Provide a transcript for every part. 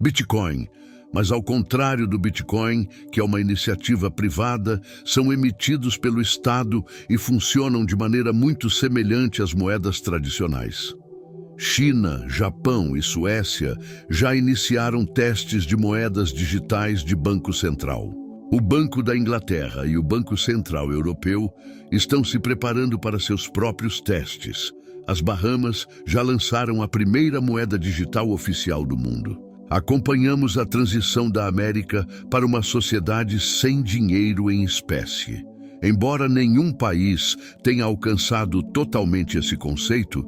Bitcoin. Mas ao contrário do Bitcoin, que é uma iniciativa privada, são emitidos pelo Estado e funcionam de maneira muito semelhante às moedas tradicionais. China, Japão e Suécia já iniciaram testes de moedas digitais de Banco Central. O Banco da Inglaterra e o Banco Central Europeu estão se preparando para seus próprios testes. As Bahamas já lançaram a primeira moeda digital oficial do mundo. Acompanhamos a transição da América para uma sociedade sem dinheiro em espécie. Embora nenhum país tenha alcançado totalmente esse conceito,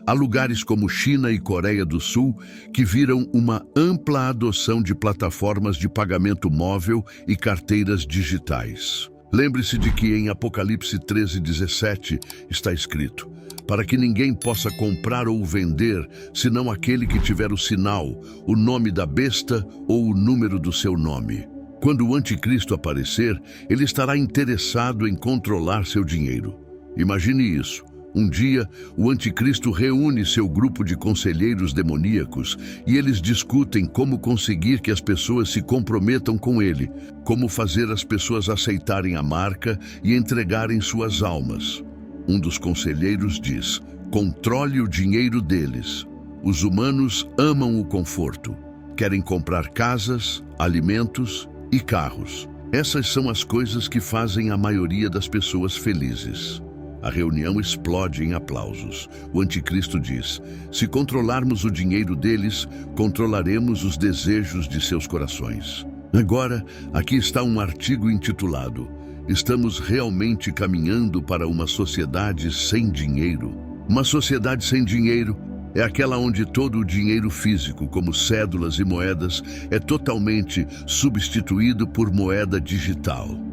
há lugares como China e Coreia do Sul que viram uma ampla adoção de plataformas de pagamento móvel e carteiras digitais. Lembre-se de que em Apocalipse 13:17 está escrito: para que ninguém possa comprar ou vender, senão aquele que tiver o sinal, o nome da besta ou o número do seu nome. Quando o anticristo aparecer, ele estará interessado em controlar seu dinheiro. Imagine isso. Um dia, o anticristo reúne seu grupo de conselheiros demoníacos e eles discutem como conseguir que as pessoas se comprometam com ele, como fazer as pessoas aceitarem a marca e entregarem suas almas. Um dos conselheiros diz: controle o dinheiro deles. Os humanos amam o conforto. Querem comprar casas, alimentos e carros. Essas são as coisas que fazem a maioria das pessoas felizes. A reunião explode em aplausos. O anticristo diz: se controlarmos o dinheiro deles, controlaremos os desejos de seus corações. Agora, aqui está um artigo intitulado: estamos realmente caminhando para uma sociedade sem dinheiro? Uma sociedade sem dinheiro é aquela onde todo o dinheiro físico, como cédulas e moedas, é totalmente substituído por moeda digital.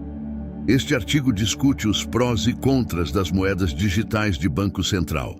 Este artigo discute os prós e contras das moedas digitais de Banco Central.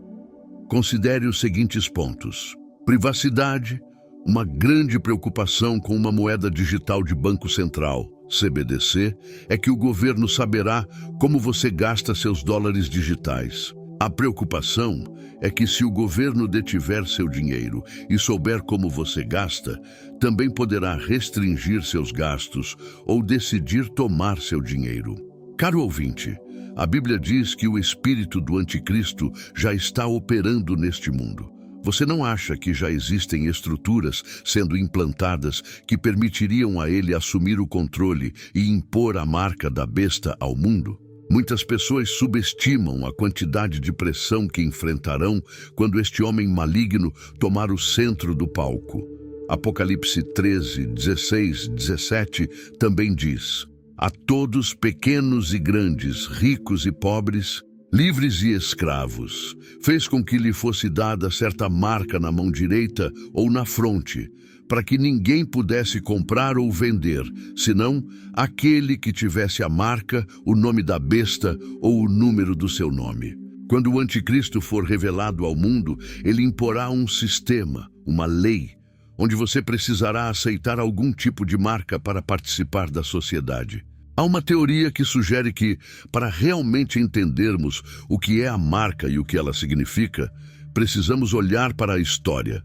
Considere os seguintes pontos: privacidade. Uma grande preocupação com uma moeda digital de Banco Central, CBDC, é que o governo saberá como você gasta seus dólares digitais. A preocupação é que se o governo detiver seu dinheiro e souber como você gasta, também poderá restringir seus gastos ou decidir tomar seu dinheiro. Caro ouvinte, a Bíblia diz que o espírito do anticristo já está operando neste mundo. Você não acha que já existem estruturas sendo implantadas que permitiriam a ele assumir o controle e impor a marca da besta ao mundo? Muitas pessoas subestimam a quantidade de pressão que enfrentarão quando este homem maligno tomar o centro do palco. Apocalipse 13:16-17 também diz: a todos, pequenos e grandes, ricos e pobres, livres e escravos, fez com que lhe fosse dada certa marca na mão direita ou na fronte, para que ninguém pudesse comprar ou vender, senão aquele que tivesse a marca, o nome da besta ou o número do seu nome. Quando o anticristo for revelado ao mundo, ele imporá um sistema, uma lei, onde você precisará aceitar algum tipo de marca para participar da sociedade. Há uma teoria que sugere que, para realmente entendermos o que é a marca e o que ela significa, precisamos olhar para a história.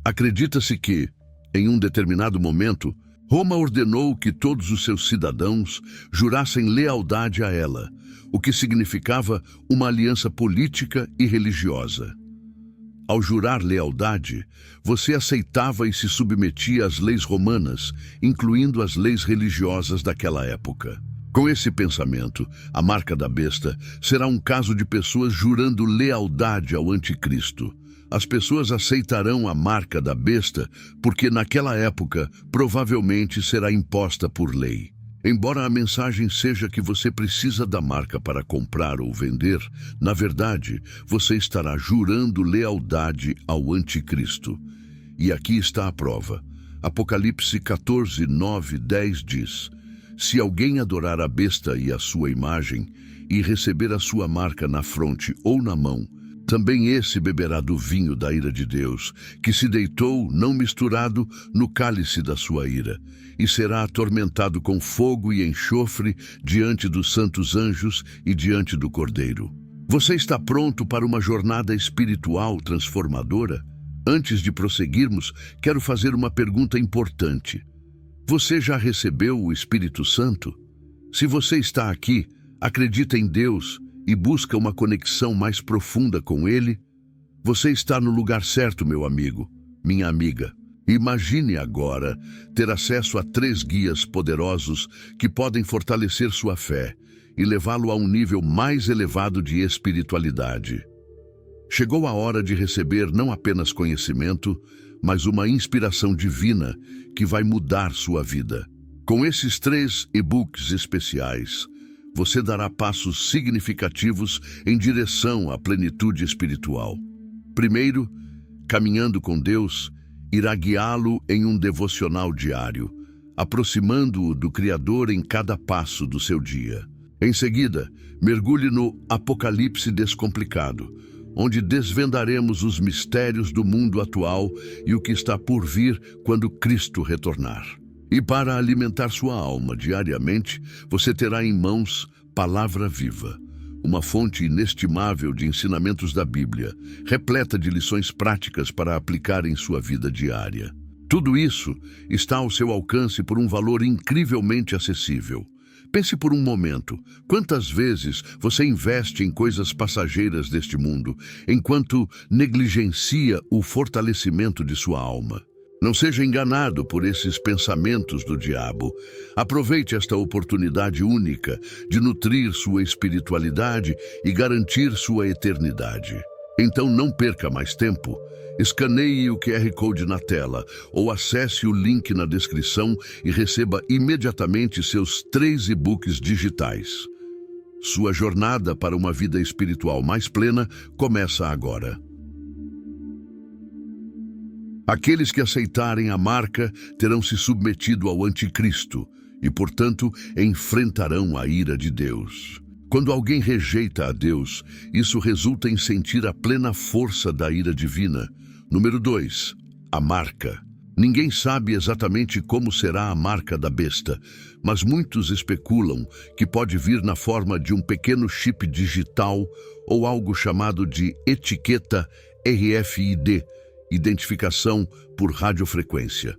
Acredita-se que, em um determinado momento, Roma ordenou que todos os seus cidadãos jurassem lealdade a ela, o que significava uma aliança política e religiosa. Ao jurar lealdade, você aceitava e se submetia às leis romanas, incluindo as leis religiosas daquela época. Com esse pensamento, a marca da besta será um caso de pessoas jurando lealdade ao anticristo. As pessoas aceitarão a marca da besta porque naquela época provavelmente será imposta por lei. Embora a mensagem seja que você precisa da marca para comprar ou vender, na verdade, você estará jurando lealdade ao anticristo. E aqui está a prova. Apocalipse 14:9-10 diz: se alguém adorar a besta e a sua imagem e receber a sua marca na fronte ou na mão, também esse beberá do vinho da ira de Deus, que se deitou, não misturado, no cálice da sua ira, e será atormentado com fogo e enxofre diante dos santos anjos e diante do Cordeiro. Você está pronto para uma jornada espiritual transformadora? Antes de prosseguirmos, quero fazer uma pergunta importante. Você já recebeu o Espírito Santo? Se você está aqui, acredita em Deus e busca uma conexão mais profunda com Ele, você está no lugar certo, meu amigo, minha amiga. Imagine agora ter acesso a 3 guias poderosos que podem fortalecer sua fé e levá-lo a um nível mais elevado de espiritualidade. Chegou a hora de receber não apenas conhecimento, mas uma inspiração divina que vai mudar sua vida. Com esses 3 e-books especiais, você dará passos significativos em direção à plenitude espiritual. Primeiro, Caminhando com Deus irá guiá-lo em um devocional diário, aproximando-o do Criador em cada passo do seu dia. Em seguida, mergulhe no Apocalipse Descomplicado, onde desvendaremos os mistérios do mundo atual e o que está por vir quando Cristo retornar. E para alimentar sua alma diariamente, você terá em mãos Palavra Viva, uma fonte inestimável de ensinamentos da Bíblia, repleta de lições práticas para aplicar em sua vida diária. Tudo isso está ao seu alcance por um valor incrivelmente acessível. Pense por um momento, quantas vezes você investe em coisas passageiras deste mundo, enquanto negligencia o fortalecimento de sua alma? Não seja enganado por esses pensamentos do diabo. Aproveite esta oportunidade única de nutrir sua espiritualidade e garantir sua eternidade. Então não perca mais tempo. Escaneie o QR Code na tela ou acesse o link na descrição e receba imediatamente seus 3 e-books digitais. Sua jornada para uma vida espiritual mais plena começa agora. Aqueles que aceitarem a marca terão se submetido ao anticristo e, portanto, enfrentarão a ira de Deus. Quando alguém rejeita a Deus, isso resulta em sentir a plena força da ira divina. Número 2. A marca. Ninguém sabe exatamente como será a marca da besta, mas muitos especulam que pode vir na forma de um pequeno chip digital ou algo chamado de etiqueta RFID, identificação por radiofrequência.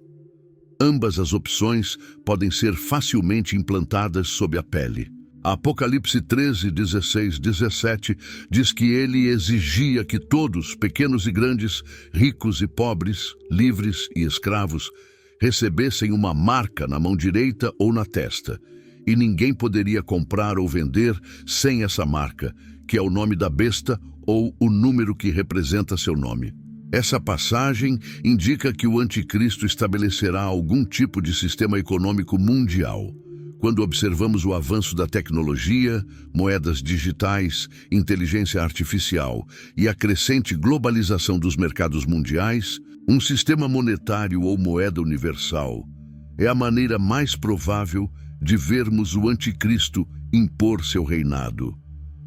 Ambas as opções podem ser facilmente implantadas sob a pele. Apocalipse 13, 16, 17 diz que ele exigia que todos, pequenos e grandes, ricos e pobres, livres e escravos, recebessem uma marca na mão direita ou na testa, e ninguém poderia comprar ou vender sem essa marca, que é o nome da besta ou o número que representa seu nome. Essa passagem indica que o anticristo estabelecerá algum tipo de sistema econômico mundial. Quando observamos o avanço da tecnologia, moedas digitais, inteligência artificial e a crescente globalização dos mercados mundiais, um sistema monetário ou moeda universal é a maneira mais provável de vermos o anticristo impor seu reinado.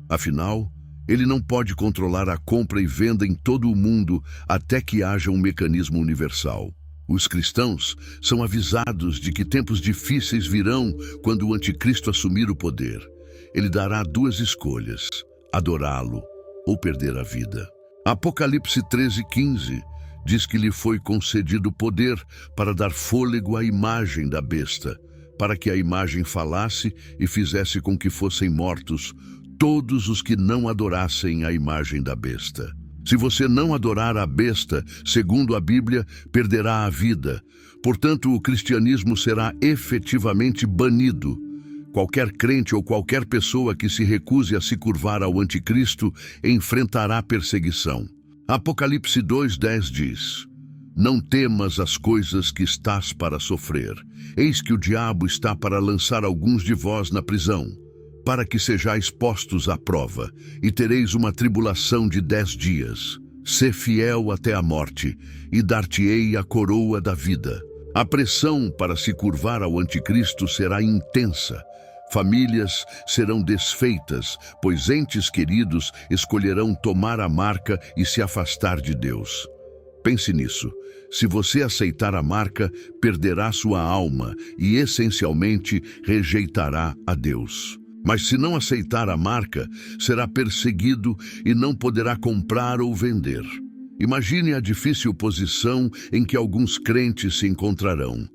Afinal, ele não pode controlar a compra e venda em todo o mundo até que haja um mecanismo universal. Os cristãos são avisados de que tempos difíceis virão quando o anticristo assumir o poder. Ele dará 2 escolhas: adorá-lo ou perder a vida. Apocalipse 13:15 diz que lhe foi concedido poder para dar fôlego à imagem da besta, para que a imagem falasse e fizesse com que fossem mortos todos os que não adorassem a imagem da besta. Se você não adorar a besta, segundo a Bíblia, perderá a vida. Portanto, o cristianismo será efetivamente banido. Qualquer crente ou qualquer pessoa que se recuse a se curvar ao anticristo enfrentará perseguição. Apocalipse 2:10 diz: Não temas as coisas que estás para sofrer. Eis que o diabo está para lançar alguns de vós na prisão, para que sejais postos à prova, e tereis uma tribulação de 10 dias. Sê fiel até a morte, e dar-te-ei a coroa da vida. A pressão para se curvar ao anticristo será intensa. Famílias serão desfeitas, pois entes queridos escolherão tomar a marca e se afastar de Deus. Pense nisso. Se você aceitar a marca, perderá sua alma e, essencialmente, rejeitará a Deus. Mas se não aceitar a marca, será perseguido e não poderá comprar ou vender. Imagine a difícil posição em que alguns crentes se encontrarão.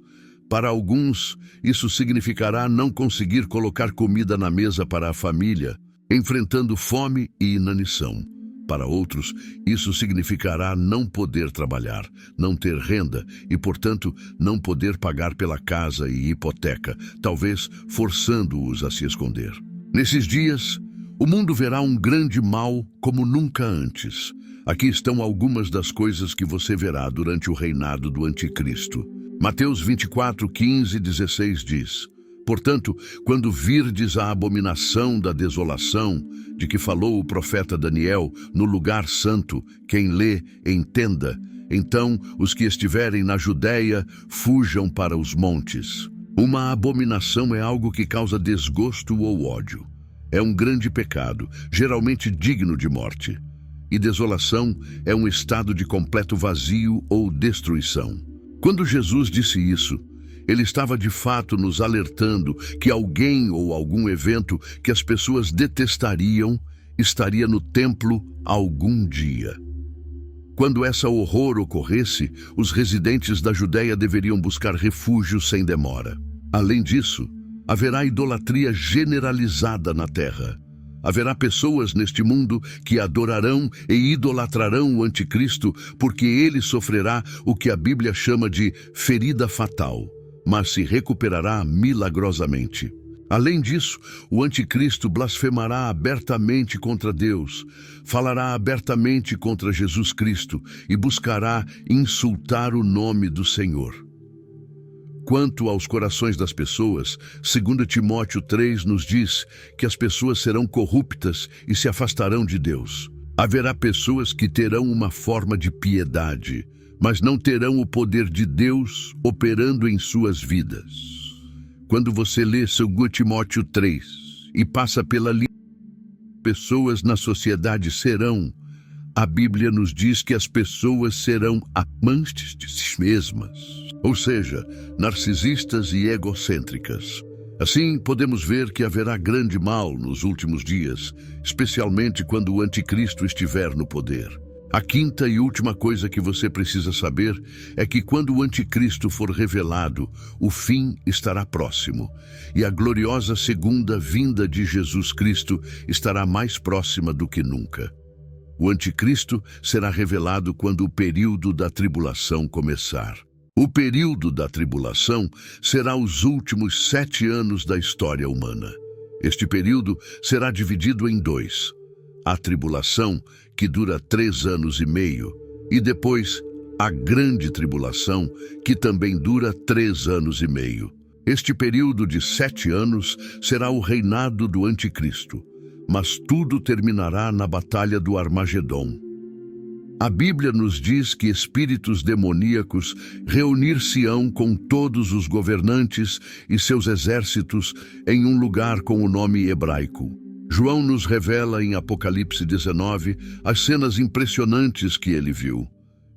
Para alguns, isso significará não conseguir colocar comida na mesa para a família, enfrentando fome e inanição. Para outros, isso significará não poder trabalhar, não ter renda e, portanto, não poder pagar pela casa e hipoteca, talvez forçando-os a se esconder. Nesses dias, o mundo verá um grande mal como nunca antes. Aqui estão algumas das coisas que você verá durante o reinado do Anticristo. Mateus 24, 15 e 16 diz: Portanto, quando virdes a abominação da desolação, de que falou o profeta Daniel, no lugar santo, quem lê, entenda, então os que estiverem na Judéia fujam para os montes. Uma abominação é algo que causa desgosto ou ódio. É um grande pecado, geralmente digno de morte. E desolação é um estado de completo vazio ou destruição. Quando Jesus disse isso, ele estava de fato nos alertando que alguém ou algum evento que as pessoas detestariam estaria no templo algum dia. Quando essa horror ocorresse, os residentes da Judéia deveriam buscar refúgio sem demora. Além disso, haverá idolatria generalizada na terra. Haverá pessoas neste mundo que adorarão e idolatrarão o Anticristo porque ele sofrerá o que a Bíblia chama de ferida fatal, mas se recuperará milagrosamente. Além disso, o Anticristo blasfemará abertamente contra Deus, falará abertamente contra Jesus Cristo e buscará insultar o nome do Senhor. Quanto aos corações das pessoas, 2 Timóteo 3 nos diz que as pessoas serão corruptas e se afastarão de Deus. Haverá pessoas que terão uma forma de piedade, mas não terão o poder de Deus operando em suas vidas. Quando você lê 2 Timóteo 3 e passa pela lista de pessoas na sociedade serão, a Bíblia nos diz que as pessoas serão amantes de si mesmas, ou seja, narcisistas e egocêntricas. Assim, podemos ver que haverá grande mal nos últimos dias, especialmente quando o Anticristo estiver no poder. A quinta e última coisa que você precisa saber é que quando o Anticristo for revelado, o fim estará próximo, e a gloriosa segunda vinda de Jesus Cristo estará mais próxima do que nunca. O Anticristo será revelado quando o período da tribulação começar. O período da tribulação será os últimos 7 anos da história humana. Este período será dividido em 2. A tribulação, que dura 3 anos e meio, e depois a grande tribulação, que também dura 3 anos e meio. Este período de 7 anos será o reinado do Anticristo, mas tudo terminará na batalha do Armagedom. A Bíblia nos diz que espíritos demoníacos reunir-se-ão com todos os governantes e seus exércitos em um lugar com o nome hebraico. João nos revela em Apocalipse 19 as cenas impressionantes que ele viu.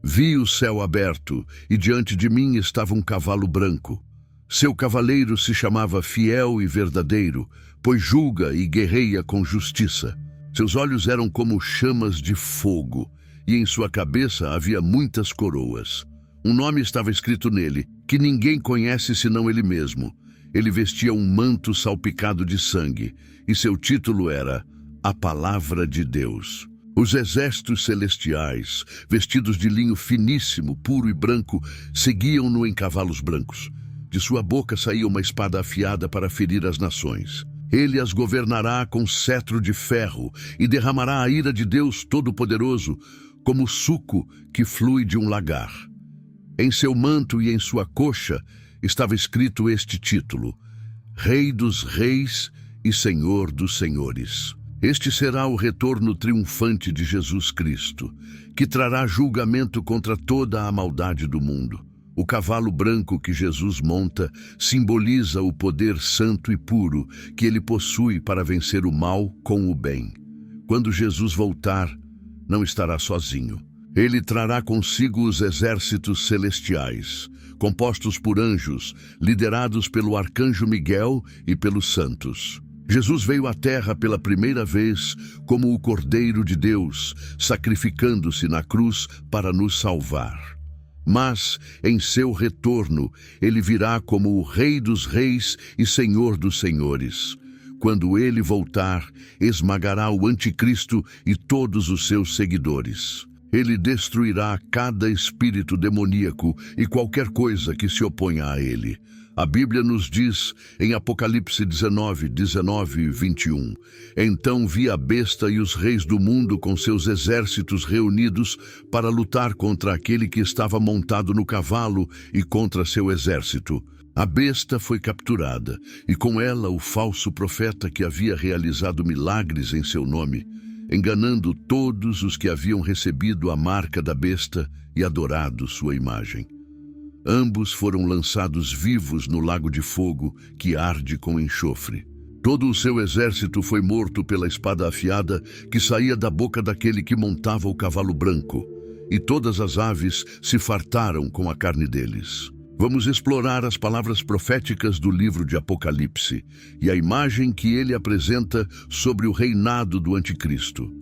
Vi o céu aberto e diante de mim estava um cavalo branco. Seu cavaleiro se chamava Fiel e Verdadeiro, pois julga e guerreia com justiça. Seus olhos eram como chamas de fogo, e em sua cabeça havia muitas coroas. Um nome estava escrito nele, que ninguém conhece senão ele mesmo. Ele vestia um manto salpicado de sangue, e seu título era A Palavra de Deus. Os exércitos celestiais, vestidos de linho finíssimo, puro e branco, seguiam-no em cavalos brancos. De sua boca saía uma espada afiada para ferir as nações. Ele as governará com cetro de ferro e derramará a ira de Deus Todo-Poderoso, como suco que flui de um lagar. Em seu manto e em sua coxa estava escrito este título: Rei dos Reis e Senhor dos Senhores. Este será o retorno triunfante de Jesus Cristo, que trará julgamento contra toda a maldade do mundo. O cavalo branco que Jesus monta simboliza o poder santo e puro que ele possui para vencer o mal com o bem. Quando Jesus voltar, não estará sozinho. Ele trará consigo os exércitos celestiais, compostos por anjos, liderados pelo arcanjo Miguel e pelos santos. Jesus veio à Terra pela primeira vez como o Cordeiro de Deus, sacrificando-se na cruz para nos salvar. Mas, em seu retorno, ele virá como o Rei dos Reis e Senhor dos Senhores. Quando ele voltar, esmagará o Anticristo e todos os seus seguidores. Ele destruirá cada espírito demoníaco e qualquer coisa que se oponha a ele. A Bíblia nos diz, em Apocalipse 19, 19 e 21, então vi a besta e os reis do mundo com seus exércitos reunidos para lutar contra aquele que estava montado no cavalo e contra seu exército. A besta foi capturada, e com ela o falso profeta que havia realizado milagres em seu nome, enganando todos os que haviam recebido a marca da besta e adorado sua imagem. Ambos foram lançados vivos no lago de fogo que arde com enxofre. Todo o seu exército foi morto pela espada afiada que saía da boca daquele que montava o cavalo branco, e todas as aves se fartaram com a carne deles. Vamos explorar as palavras proféticas do livro de Apocalipse e a imagem que ele apresenta sobre o reinado do Anticristo.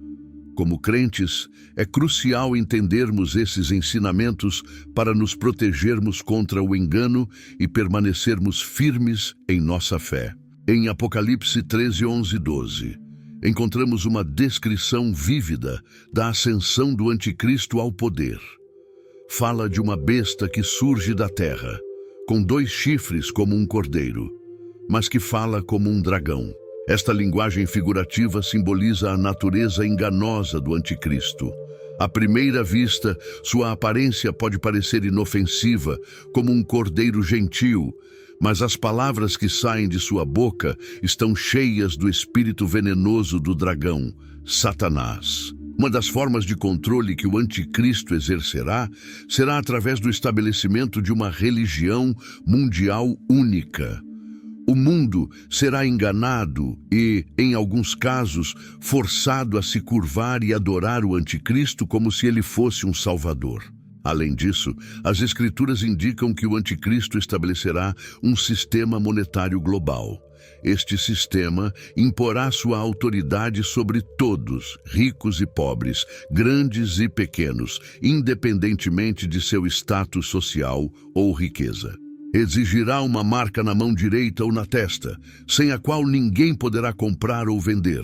Como crentes, é crucial entendermos esses ensinamentos para nos protegermos contra o engano e permanecermos firmes em nossa fé. Em Apocalipse 13, 11 e 12, encontramos uma descrição vívida da ascensão do Anticristo ao poder. Fala de uma besta que surge da terra, com 2 chifres como um cordeiro, mas que fala como um dragão. Esta linguagem figurativa simboliza a natureza enganosa do Anticristo. À primeira vista, sua aparência pode parecer inofensiva, como um cordeiro gentil, mas as palavras que saem de sua boca estão cheias do espírito venenoso do dragão, Satanás. Uma das formas de controle que o Anticristo exercerá será através do estabelecimento de uma religião mundial única. O mundo será enganado e, em alguns casos, forçado a se curvar e adorar o Anticristo como se ele fosse um salvador. Além disso, as Escrituras indicam que o Anticristo estabelecerá um sistema monetário global. Este sistema imporá sua autoridade sobre todos, ricos e pobres, grandes e pequenos, independentemente de seu status social ou riqueza. Exigirá uma marca na mão direita ou na testa, sem a qual ninguém poderá comprar ou vender.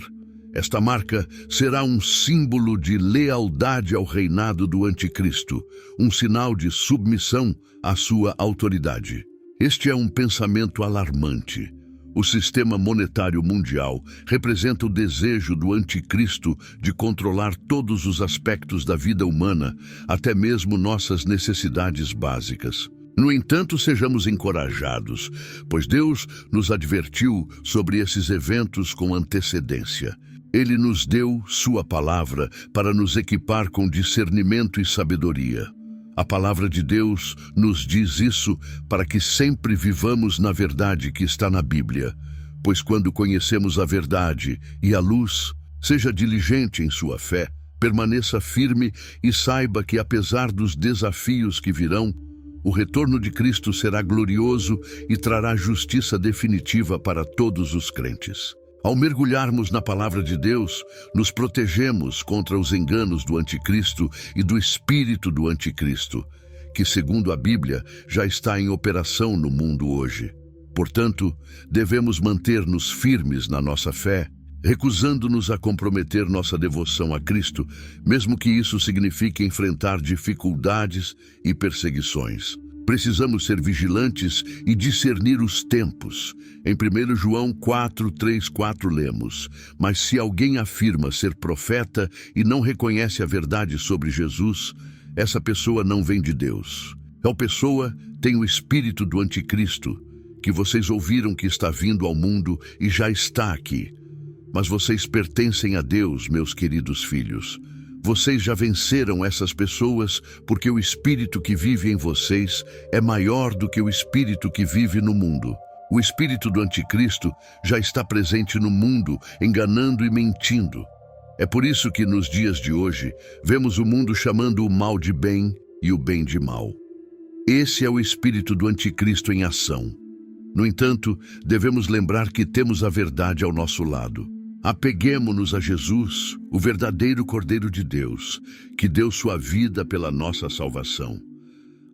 Esta marca será um símbolo de lealdade ao reinado do Anticristo, um sinal de submissão à sua autoridade. Este é um pensamento alarmante. O sistema monetário mundial representa o desejo do Anticristo de controlar todos os aspectos da vida humana, até mesmo nossas necessidades básicas. No entanto, sejamos encorajados, pois Deus nos advertiu sobre esses eventos com antecedência. Ele nos deu sua palavra para nos equipar com discernimento e sabedoria. A palavra de Deus nos diz isso para que sempre vivamos na verdade que está na Bíblia, pois quando conhecemos a verdade e a luz, seja diligente em sua fé, permaneça firme e saiba que, apesar dos desafios que virão, o retorno de Cristo será glorioso e trará justiça definitiva para todos os crentes. Ao mergulharmos na palavra de Deus, nos protegemos contra os enganos do Anticristo e do espírito do Anticristo, que, segundo a Bíblia, já está em operação no mundo hoje. Portanto, devemos manter-nos firmes na nossa fé, recusando-nos a comprometer nossa devoção a Cristo, mesmo que isso signifique enfrentar dificuldades e perseguições. Precisamos ser vigilantes e discernir os tempos. Em 1 João 4, 3, 4 lemos: mas se alguém afirma ser profeta e não reconhece a verdade sobre Jesus, essa pessoa não vem de Deus. Tal pessoa tem o espírito do Anticristo, que vocês ouviram que está vindo ao mundo e já está aqui. Mas vocês pertencem a Deus, meus queridos filhos. Vocês já venceram essas pessoas porque o espírito que vive em vocês é maior do que o espírito que vive no mundo. O espírito do Anticristo já está presente no mundo, enganando e mentindo. É por isso que nos dias de hoje vemos o mundo chamando o mal de bem e o bem de mal. Esse é o espírito do Anticristo em ação. No entanto, devemos lembrar que temos a verdade ao nosso lado. Apeguemo-nos a Jesus, o verdadeiro Cordeiro de Deus, que deu sua vida pela nossa salvação.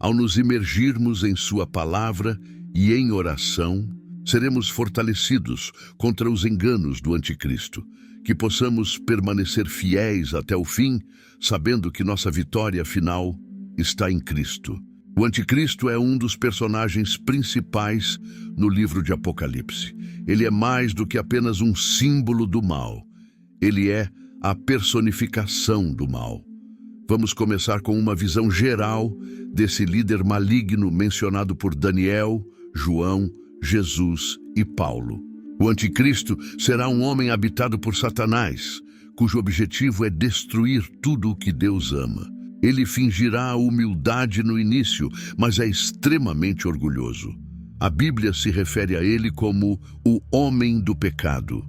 Ao nos imergirmos em sua palavra e em oração, seremos fortalecidos contra os enganos do anticristo, que possamos permanecer fiéis até o fim, sabendo que nossa vitória final está em Cristo. O anticristo é um dos personagens principais no livro de Apocalipse. Ele é mais do que apenas um símbolo do mal. Ele é a personificação do mal. Vamos começar com uma visão geral desse líder maligno mencionado por Daniel, João, Jesus e Paulo. O anticristo será um homem habitado por Satanás, cujo objetivo é destruir tudo o que Deus ama. Ele fingirá a humildade no início, mas é extremamente orgulhoso. A Bíblia se refere a ele como o homem do pecado.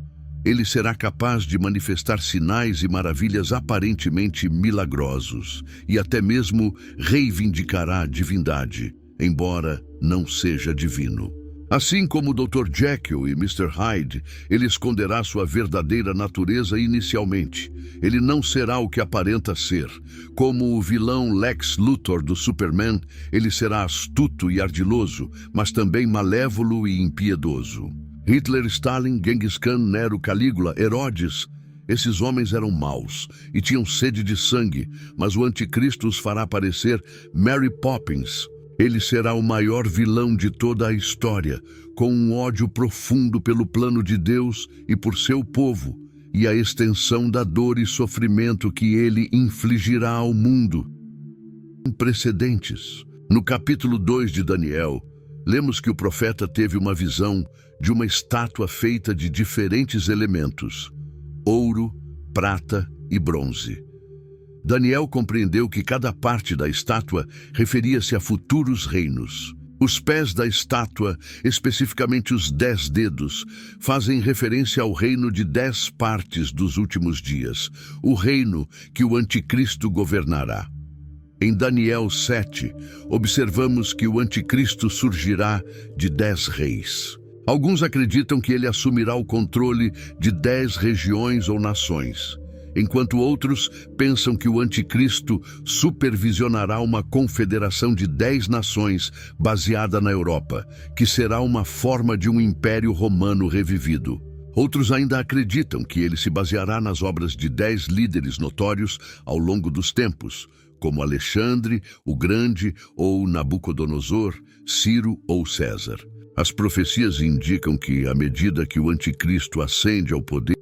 Ele será capaz de manifestar sinais e maravilhas aparentemente milagrosos e até mesmo reivindicará a divindade, embora não seja divino. Assim como o Dr. Jekyll e Mr. Hyde, ele esconderá sua verdadeira natureza inicialmente. Ele não será o que aparenta ser. Como o vilão Lex Luthor do Superman, ele será astuto e ardiloso, mas também malévolo e impiedoso. Hitler, Stalin, Genghis Khan, Nero, Calígula, Herodes, esses homens eram maus e tinham sede de sangue, mas o anticristo os fará parecer Mary Poppins. Ele será o maior vilão de toda a história, com um ódio profundo pelo plano de Deus e por seu povo, e a extensão da dor e sofrimento que ele infligirá ao mundo. Sem precedentes. No capítulo 2 de Daniel, lemos que o profeta teve uma visão de uma estátua feita de diferentes elementos: ouro, prata e bronze. Daniel compreendeu que cada parte da estátua referia-se a futuros reinos. Os pés da estátua, especificamente os 10 dedos, fazem referência ao reino de 10 partes dos últimos dias, o reino que o anticristo governará. Em Daniel 7, observamos que o anticristo surgirá de 10 reis. Alguns acreditam que ele assumirá o controle de 10 regiões ou nações, enquanto outros pensam que o anticristo supervisionará uma confederação de 10 nações baseada na Europa, que será uma forma de um império romano revivido. Outros ainda acreditam que ele se baseará nas obras de 10 líderes notórios ao longo dos tempos, como Alexandre, o Grande, ou Nabucodonosor, Ciro ou César. As profecias indicam que, à medida que o anticristo ascende ao poder,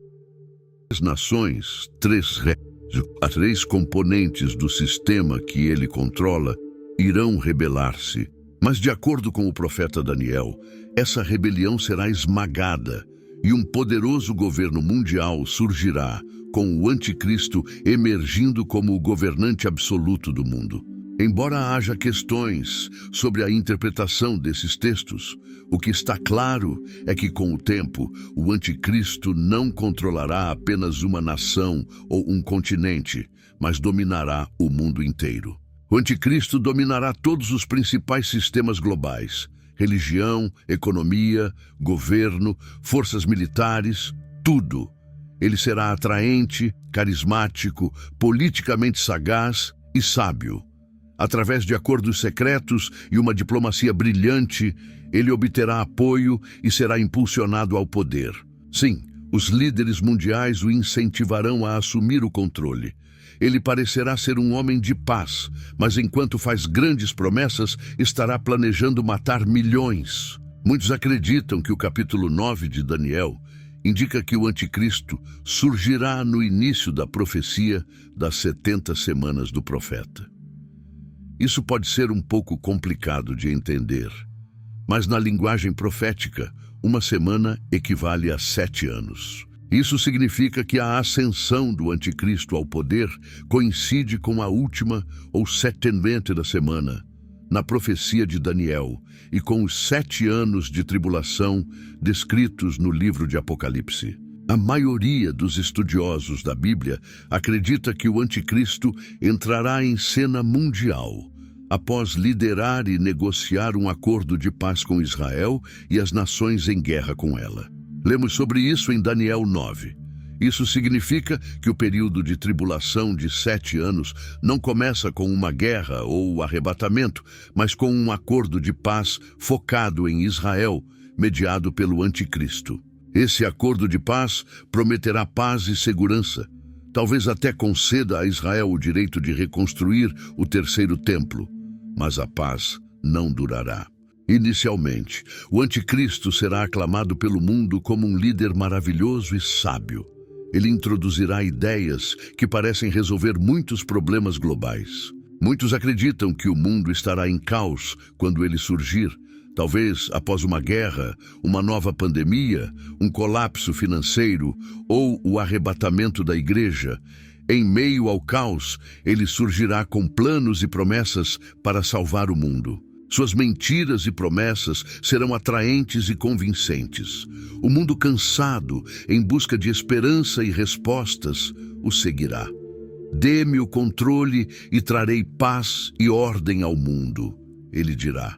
nações, três componentes do sistema que ele controla irão rebelar-se. Mas, de acordo com o profeta Daniel, essa rebelião será esmagada e um poderoso governo mundial surgirá, com o anticristo emergindo como o governante absoluto do mundo. Embora haja questões sobre a interpretação desses textos, o que está claro é que, com o tempo, o anticristo não controlará apenas uma nação ou um continente, mas dominará o mundo inteiro. O anticristo dominará todos os principais sistemas globais: religião, economia, governo, forças militares, tudo. Ele será atraente, carismático, politicamente sagaz e sábio. Através de acordos secretos e uma diplomacia brilhante, ele obterá apoio e será impulsionado ao poder. Sim, os líderes mundiais o incentivarão a assumir o controle. Ele parecerá ser um homem de paz, mas enquanto faz grandes promessas, estará planejando matar milhões. Muitos acreditam que o capítulo 9 de Daniel indica que o anticristo surgirá no início da profecia das 70 semanas do profeta. Isso pode ser um pouco complicado de entender, mas na linguagem profética, uma semana equivale a 7 anos. Isso significa que a ascensão do anticristo ao poder coincide com a última ou 70ª semana, na profecia de Daniel, e com os 7 anos de tribulação descritos no livro de Apocalipse. A maioria dos estudiosos da Bíblia acredita que o anticristo entrará em cena mundial, após liderar e negociar um acordo de paz com Israel e as nações em guerra com ela. Lemos sobre isso em Daniel 9. Isso significa que o período de tribulação de 7 anos não começa com uma guerra ou arrebatamento, mas com um acordo de paz focado em Israel, mediado pelo Anticristo. Esse acordo de paz prometerá paz e segurança. Talvez até conceda a Israel o direito de reconstruir o terceiro templo, mas a paz não durará. Inicialmente, o Anticristo será aclamado pelo mundo como um líder maravilhoso e sábio. Ele introduzirá ideias que parecem resolver muitos problemas globais. Muitos acreditam que o mundo estará em caos quando ele surgir, talvez após uma guerra, uma nova pandemia, um colapso financeiro ou o arrebatamento da igreja. Em meio ao caos, ele surgirá com planos e promessas para salvar o mundo. Suas mentiras e promessas serão atraentes e convincentes. O mundo cansado, em busca de esperança e respostas, o seguirá. Dê-me o controle e trarei paz e ordem ao mundo, ele dirá.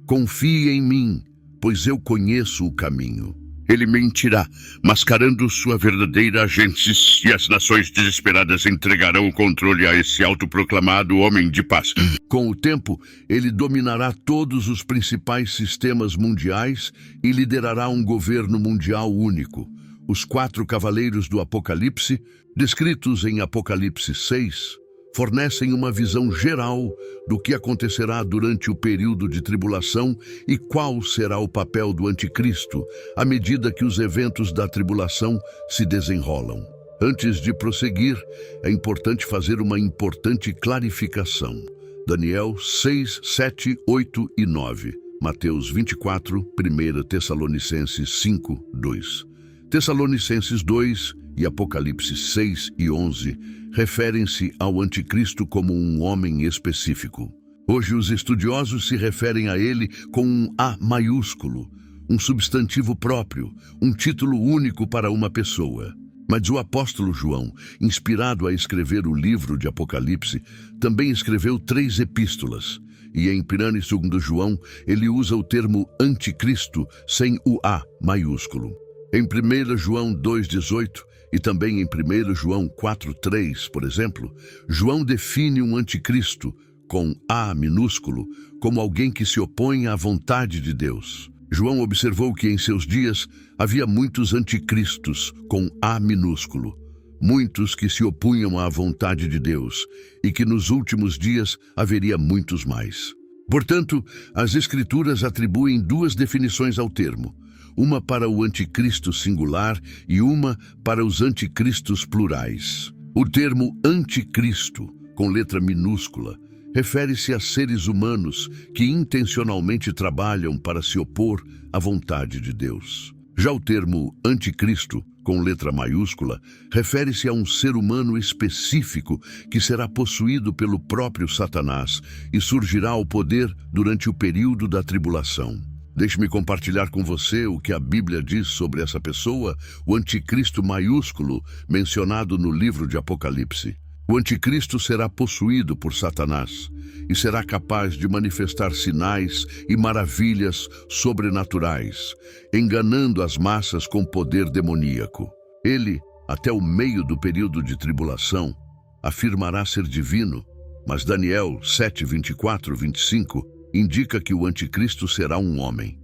Confie em mim, pois eu conheço o caminho. Ele mentirá, mascarando sua verdadeira agência, e as nações desesperadas entregarão o controle a esse autoproclamado homem de paz. Com o tempo, ele dominará todos os principais sistemas mundiais e liderará um governo mundial único. Os 4 cavaleiros do Apocalipse, descritos em Apocalipse 6, fornecem uma visão geral do que acontecerá durante o período de tribulação e qual será o papel do Anticristo à medida que os eventos da tribulação se desenrolam. Antes de prosseguir, é importante fazer uma importante clarificação. Daniel 6, 7, 8 e 9, Mateus 24, 1 Tessalonicenses 5, 2. Tessalonicenses 2 e Apocalipse 6 e 11 referem-se ao Anticristo como um homem específico. Hoje os estudiosos se referem a ele com um A maiúsculo, um substantivo próprio, um título único para uma pessoa. Mas o apóstolo João, inspirado a escrever o livro de Apocalipse, também escreveu 3 epístolas. E em 1 e 2 João, ele usa o termo Anticristo sem o A maiúsculo. Em 1 João 2,18 e também em 1 João 4,3, por exemplo, João define um anticristo, com A minúsculo, como alguém que se opõe à vontade de Deus. João observou que em seus dias havia muitos anticristos, com A minúsculo, muitos que se opunham à vontade de Deus, e que nos últimos dias haveria muitos mais. Portanto, as Escrituras atribuem 2 definições ao termo, uma para o anticristo singular e uma para os anticristos plurais. O termo anticristo, com letra minúscula, refere-se a seres humanos que intencionalmente trabalham para se opor à vontade de Deus. Já o termo anticristo, com letra maiúscula, refere-se a um ser humano específico que será possuído pelo próprio Satanás e surgirá ao poder durante o período da tribulação. Deixe-me compartilhar com você o que a Bíblia diz sobre essa pessoa, o anticristo maiúsculo, mencionado no livro de Apocalipse. O anticristo será possuído por Satanás e será capaz de manifestar sinais e maravilhas sobrenaturais, enganando as massas com poder demoníaco. Ele, até o meio do período de tribulação, afirmará ser divino, mas Daniel 7, 24, 25 indica que o anticristo será um homem.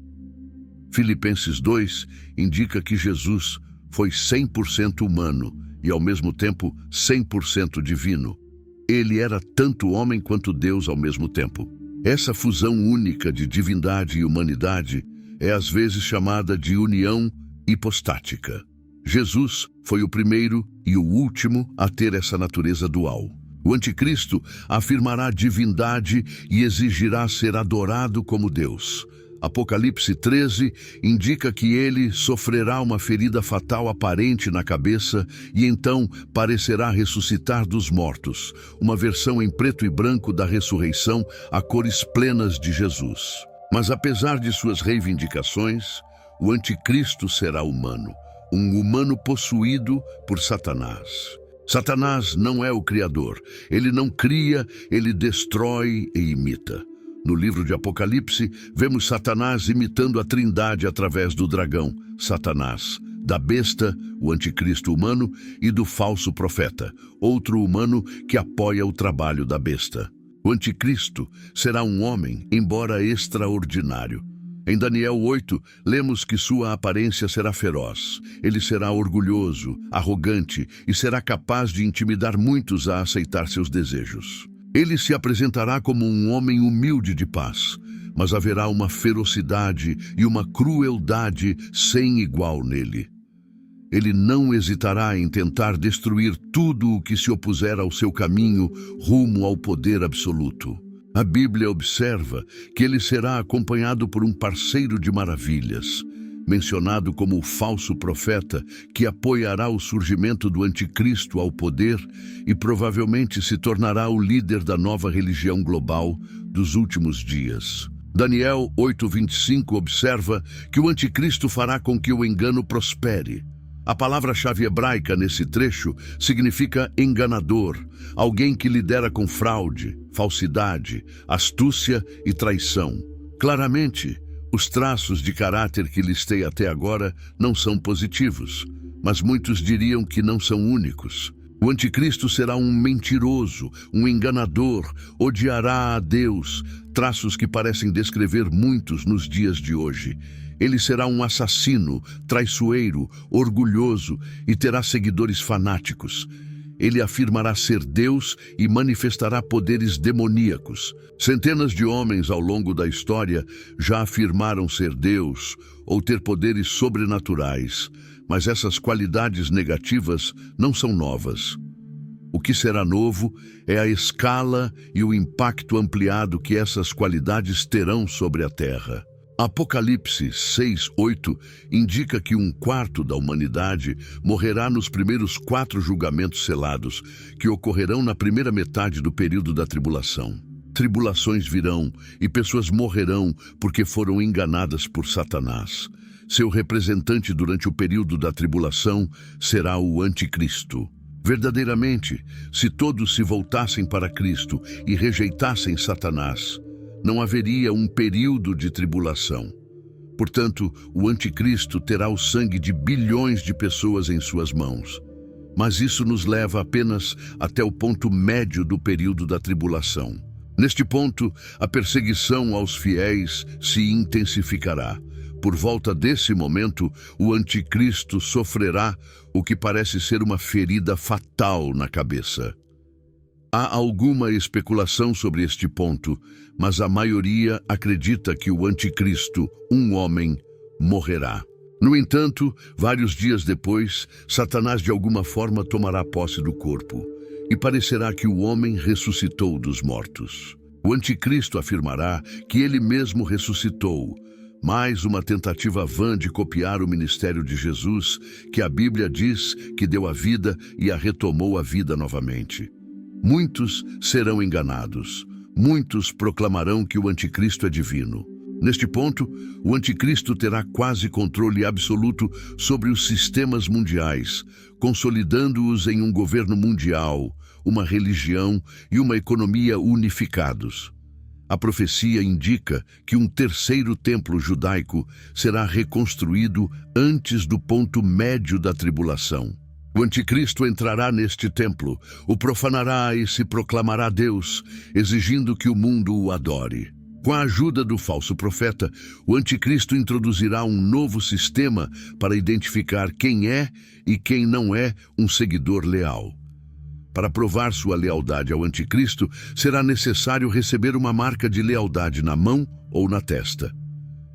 Filipenses 2 indica que Jesus foi 100% humano e ao mesmo tempo 100% divino. Ele era tanto homem quanto Deus ao mesmo tempo. Essa fusão única de divindade e humanidade é às vezes chamada de união hipostática. Jesus foi o primeiro e o último a ter essa natureza dual. O anticristo afirmará divindade e exigirá ser adorado como Deus. Apocalipse 13 indica que ele sofrerá uma ferida fatal aparente na cabeça e então parecerá ressuscitar dos mortos, uma versão em preto e branco da ressurreição a cores plenas de Jesus. Mas apesar de suas reivindicações, o anticristo será humano, um humano possuído por Satanás. Satanás não é o criador. Ele não cria, ele destrói e imita. No livro de Apocalipse, vemos Satanás imitando a Trindade através do dragão, Satanás, da besta, o anticristo humano, e do falso profeta, outro humano que apoia o trabalho da besta. O anticristo será um homem, embora extraordinário. Em Daniel 8, lemos que sua aparência será feroz. Ele será orgulhoso, arrogante e será capaz de intimidar muitos a aceitar seus desejos. Ele se apresentará como um homem humilde de paz, mas haverá uma ferocidade e uma crueldade sem igual nele. Ele não hesitará em tentar destruir tudo o que se opuser ao seu caminho rumo ao poder absoluto. A Bíblia observa que ele será acompanhado por um parceiro de maravilhas, mencionado como o falso profeta, que apoiará o surgimento do anticristo ao poder e provavelmente se tornará o líder da nova religião global dos últimos dias. Daniel 8:25 observa que o anticristo fará com que o engano prospere. A palavra-chave hebraica nesse trecho significa enganador, alguém que lidera com fraude, falsidade, astúcia e traição. Claramente, os traços de caráter que listei até agora não são positivos, mas muitos diriam que não são únicos. O anticristo será um mentiroso, um enganador, odiará a Deus, traços que parecem descrever muitos nos dias de hoje. Ele será um assassino, traiçoeiro, orgulhoso e terá seguidores fanáticos. Ele afirmará ser Deus e manifestará poderes demoníacos. Centenas de homens ao longo da história já afirmaram ser Deus ou ter poderes sobrenaturais, mas essas qualidades negativas não são novas. O que será novo é a escala e o impacto ampliado que essas qualidades terão sobre a Terra. Apocalipse 6:8 indica que 1/4 da humanidade morrerá nos primeiros 4 julgamentos selados, que ocorrerão na primeira metade do período da tribulação. Tribulações virão e pessoas morrerão porque foram enganadas por Satanás. Seu representante durante o período da tribulação será o anticristo. Verdadeiramente, se todos se voltassem para Cristo e rejeitassem Satanás, não haveria um período de tribulação. Portanto, o anticristo terá o sangue de bilhões de pessoas em suas mãos. Mas isso nos leva apenas até o ponto médio do período da tribulação. Neste ponto, a perseguição aos fiéis se intensificará. Por volta desse momento, o anticristo sofrerá o que parece ser uma ferida fatal na cabeça. Há alguma especulação sobre este ponto, mas a maioria acredita que o anticristo, um homem, morrerá. No entanto, vários dias depois, Satanás de alguma forma tomará posse do corpo, e parecerá que o homem ressuscitou dos mortos. O anticristo afirmará que ele mesmo ressuscitou, mais uma tentativa vã de copiar o ministério de Jesus, que a Bíblia diz que deu a vida e a retomou a vida novamente. Muitos serão enganados. Muitos proclamarão que o anticristo é divino. Neste ponto, o anticristo terá quase controle absoluto sobre os sistemas mundiais, consolidando-os em um governo mundial, uma religião e uma economia unificados. A profecia indica que um terceiro templo judaico será reconstruído antes do ponto médio da tribulação. O anticristo entrará neste templo, o profanará e se proclamará Deus, exigindo que o mundo o adore. Com a ajuda do falso profeta, o anticristo introduzirá um novo sistema para identificar quem é e quem não é um seguidor leal. Para provar sua lealdade ao anticristo, será necessário receber uma marca de lealdade na mão ou na testa.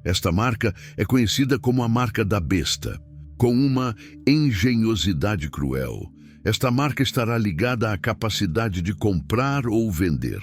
Esta marca é conhecida como a marca da besta. Com uma engenhosidade cruel, esta marca estará ligada à capacidade de comprar ou vender.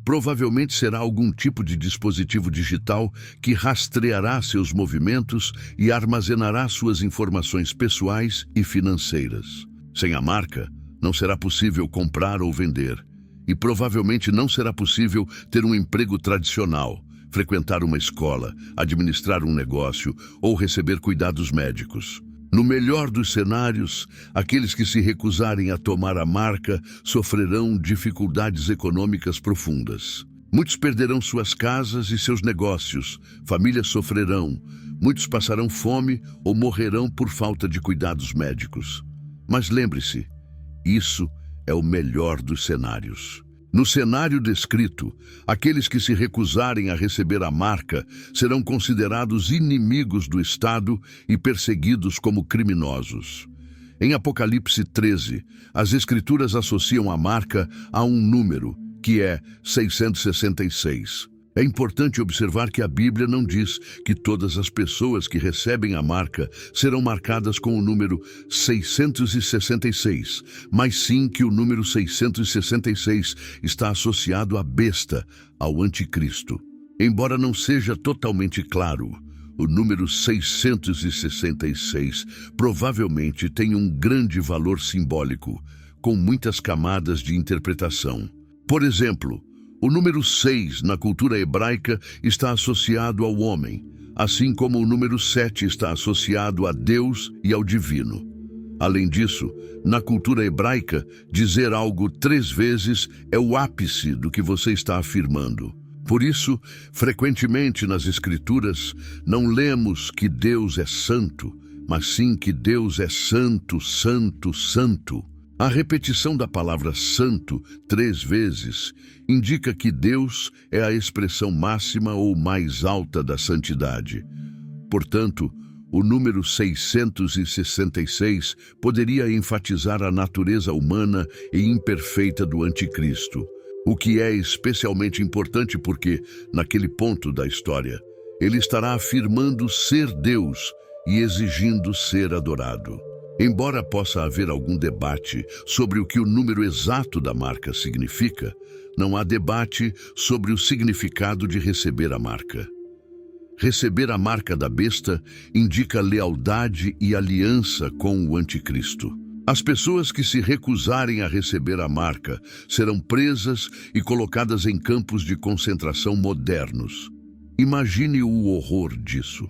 Provavelmente será algum tipo de dispositivo digital que rastreará seus movimentos e armazenará suas informações pessoais e financeiras. Sem a marca, não será possível comprar ou vender, e provavelmente não será possível ter um emprego tradicional, frequentar uma escola, administrar um negócio ou receber cuidados médicos. No melhor dos cenários, aqueles que se recusarem a tomar a marca sofrerão dificuldades econômicas profundas. Muitos perderão suas casas e seus negócios, famílias sofrerão, muitos passarão fome ou morrerão por falta de cuidados médicos. Mas lembre-se, isso é o melhor dos cenários. No cenário descrito, aqueles que se recusarem a receber a marca serão considerados inimigos do Estado e perseguidos como criminosos. Em Apocalipse 13, as Escrituras associam a marca a um número, que é 666. É importante observar que a Bíblia não diz que todas as pessoas que recebem a marca serão marcadas com o número 666, mas sim que o número 666 está associado à besta, ao anticristo. Embora não seja totalmente claro, o número 666 provavelmente tem um grande valor simbólico, com muitas camadas de interpretação. Por exemplo, o número 6 na cultura hebraica está associado ao homem, assim como o número 7 está associado a Deus e ao divino. Além disso, na cultura hebraica, dizer algo 3 vezes é o ápice do que você está afirmando. Por isso, frequentemente nas Escrituras, não lemos que Deus é santo, mas sim que Deus é santo, santo, santo. A repetição da palavra santo 3 vezes indica que Deus é a expressão máxima ou mais alta da santidade. Portanto, o número 666 poderia enfatizar a natureza humana e imperfeita do anticristo, o que é especialmente importante porque, naquele ponto da história, ele estará afirmando ser Deus e exigindo ser adorado. Embora possa haver algum debate sobre o que o número exato da marca significa, não há debate sobre o significado de receber a marca. Receber a marca da besta indica lealdade e aliança com o anticristo. As pessoas que se recusarem a receber a marca serão presas e colocadas em campos de concentração modernos. Imagine o horror disso.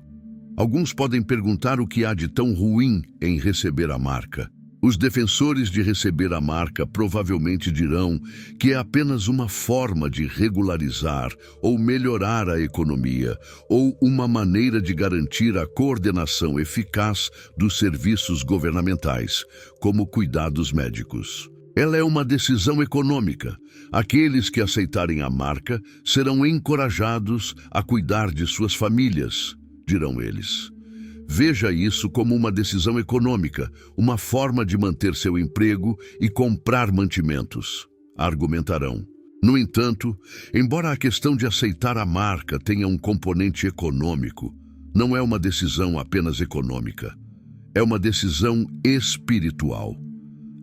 Alguns podem perguntar o que há de tão ruim em receber a marca. Os defensores de receber a marca provavelmente dirão que é apenas uma forma de regularizar ou melhorar a economia, ou uma maneira de garantir a coordenação eficaz dos serviços governamentais, como cuidados médicos. Ela é uma decisão econômica. Aqueles que aceitarem a marca serão encorajados a cuidar de suas famílias, dirão eles. Veja isso como uma decisão econômica, uma forma de manter seu emprego e comprar mantimentos, argumentarão. No entanto, embora a questão de aceitar a marca tenha um componente econômico, não é uma decisão apenas econômica. É uma decisão espiritual.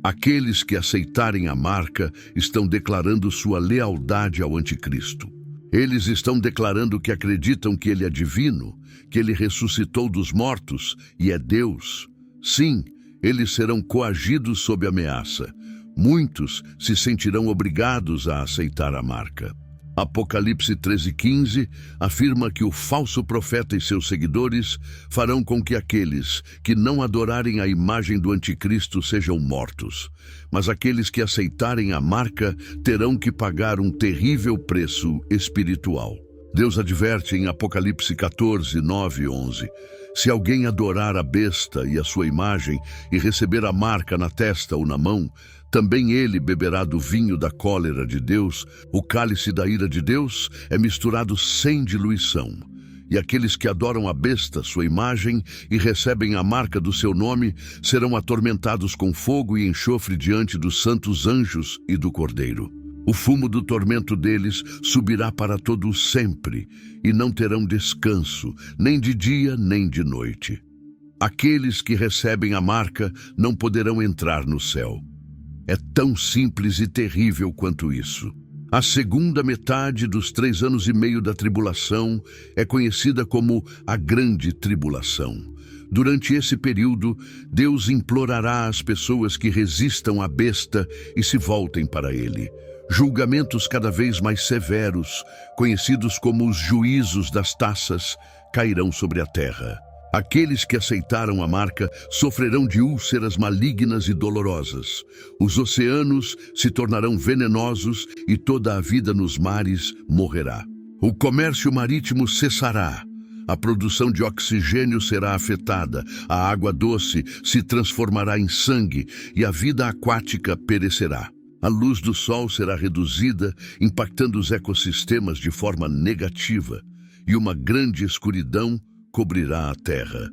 Aqueles que aceitarem a marca estão declarando sua lealdade ao anticristo. Eles estão declarando que acreditam que ele é divino, que ele ressuscitou dos mortos e é Deus. Sim, eles serão coagidos sob ameaça. Muitos se sentirão obrigados a aceitar a marca. Apocalipse 13:15 afirma que o falso profeta e seus seguidores farão com que aqueles que não adorarem a imagem do anticristo sejam mortos, mas aqueles que aceitarem a marca terão que pagar um terrível preço espiritual. Deus adverte em Apocalipse 14:9 e 11: se alguém adorar a besta e a sua imagem e receber a marca na testa ou na mão, também ele beberá do vinho da cólera de Deus. O cálice da ira de Deus é misturado sem diluição. E aqueles que adoram a besta, sua imagem, e recebem a marca do seu nome, serão atormentados com fogo e enxofre diante dos santos anjos e do Cordeiro. O fumo do tormento deles subirá para todo o sempre, e não terão descanso, nem de dia nem de noite. Aqueles que recebem a marca não poderão entrar no céu. É tão simples e terrível quanto isso. A segunda metade dos 3 anos e meio da tribulação é conhecida como a Grande Tribulação. Durante esse período, Deus implorará às pessoas que resistam à besta e se voltem para ele. Julgamentos cada vez mais severos, conhecidos como os juízos das taças, cairão sobre a terra. Aqueles que aceitaram a marca sofrerão de úlceras malignas e dolorosas. Os oceanos se tornarão venenosos e toda a vida nos mares morrerá. O comércio marítimo cessará. A produção de oxigênio será afetada, a água doce se transformará em sangue e a vida aquática perecerá. A luz do sol será reduzida, impactando os ecossistemas de forma negativa, e uma grande escuridão cobrirá a terra.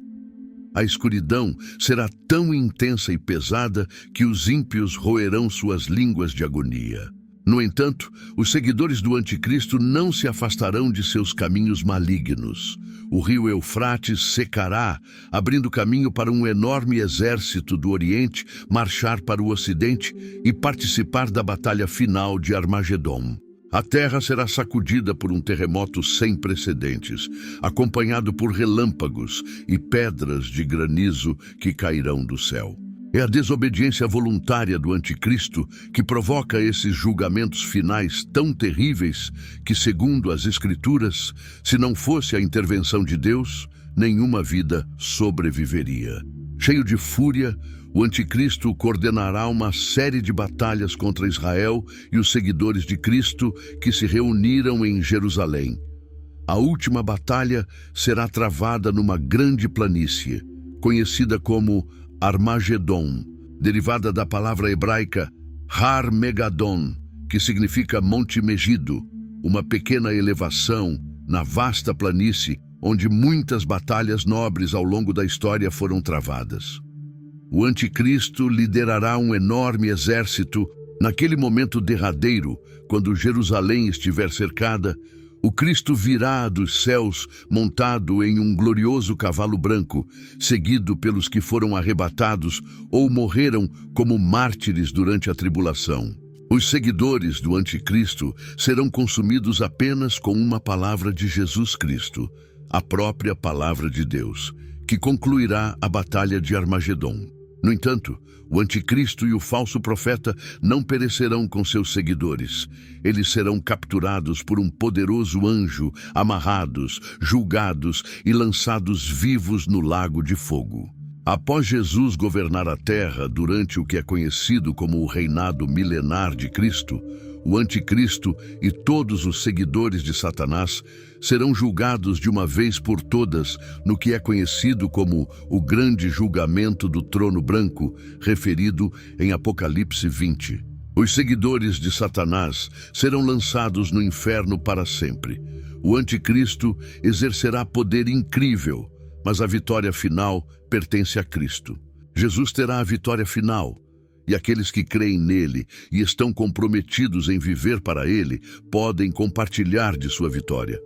A escuridão será tão intensa e pesada que os ímpios roerão suas línguas de agonia. No entanto, os seguidores do Anticristo não se afastarão de seus caminhos malignos. O rio Eufrates secará, abrindo caminho para um enorme exército do Oriente marchar para o Ocidente e participar da batalha final de Armagedom. A terra será sacudida por um terremoto sem precedentes, acompanhado por relâmpagos e pedras de granizo que cairão do céu. É a desobediência voluntária do Anticristo que provoca esses julgamentos finais tão terríveis que, segundo as Escrituras, se não fosse a intervenção de Deus, nenhuma vida sobreviveria. Cheio de fúria, o Anticristo coordenará uma série de batalhas contra Israel e os seguidores de Cristo que se reuniram em Jerusalém. A última batalha será travada numa grande planície, conhecida como Armagedom, derivada da palavra hebraica Har Megadon, que significa Monte Megido, uma pequena elevação na vasta planície onde muitas batalhas nobres ao longo da história foram travadas. O Anticristo liderará um enorme exército naquele momento derradeiro, quando Jerusalém estiver cercada. O Cristo virá dos céus montado em um glorioso cavalo branco, seguido pelos que foram arrebatados ou morreram como mártires durante a tribulação. Os seguidores do Anticristo serão consumidos apenas com uma palavra de Jesus Cristo, a própria palavra de Deus, que concluirá a batalha de Armagedom. No entanto, o Anticristo e o falso profeta não perecerão com seus seguidores. Eles serão capturados por um poderoso anjo, amarrados, julgados e lançados vivos no lago de fogo. Após Jesus governar a terra durante o que é conhecido como o reinado milenar de Cristo, o Anticristo e todos os seguidores de Satanás serão julgados de uma vez por todas no que é conhecido como o grande julgamento do trono branco, referido em Apocalipse 20. Os seguidores de Satanás serão lançados no inferno para sempre. O Anticristo exercerá poder incrível, mas a vitória final pertence a Cristo. Jesus terá a vitória final, e aqueles que creem nele e estão comprometidos em viver para ele podem compartilhar de sua vitória.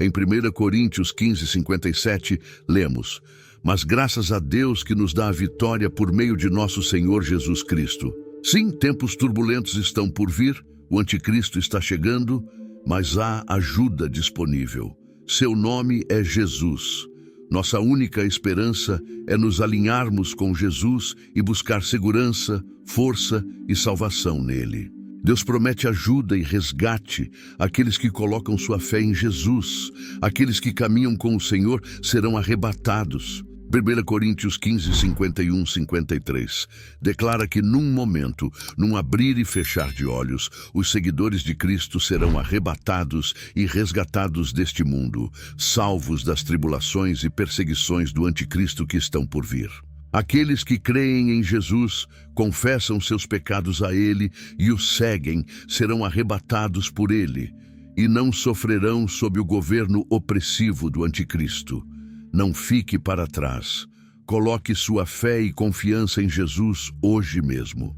Em 1 Coríntios 15:57, lemos: "Mas graças a Deus que nos dá a vitória por meio de nosso Senhor Jesus Cristo." Sim, tempos turbulentos estão por vir, o Anticristo está chegando, mas há ajuda disponível. Seu nome é Jesus. Nossa única esperança é nos alinharmos com Jesus e buscar segurança, força e salvação nele. Deus promete ajuda e resgate àqueles que colocam sua fé em Jesus. Aqueles que caminham com o Senhor serão arrebatados. 1 Coríntios 15:51-53 declara que num momento, num abrir e fechar de olhos, os seguidores de Cristo serão arrebatados e resgatados deste mundo, salvos das tribulações e perseguições do Anticristo que estão por vir. Aqueles que creem em Jesus, confessam seus pecados a Ele e o seguem, serão arrebatados por Ele e não sofrerão sob o governo opressivo do Anticristo. Não fique para trás. Coloque sua fé e confiança em Jesus hoje mesmo.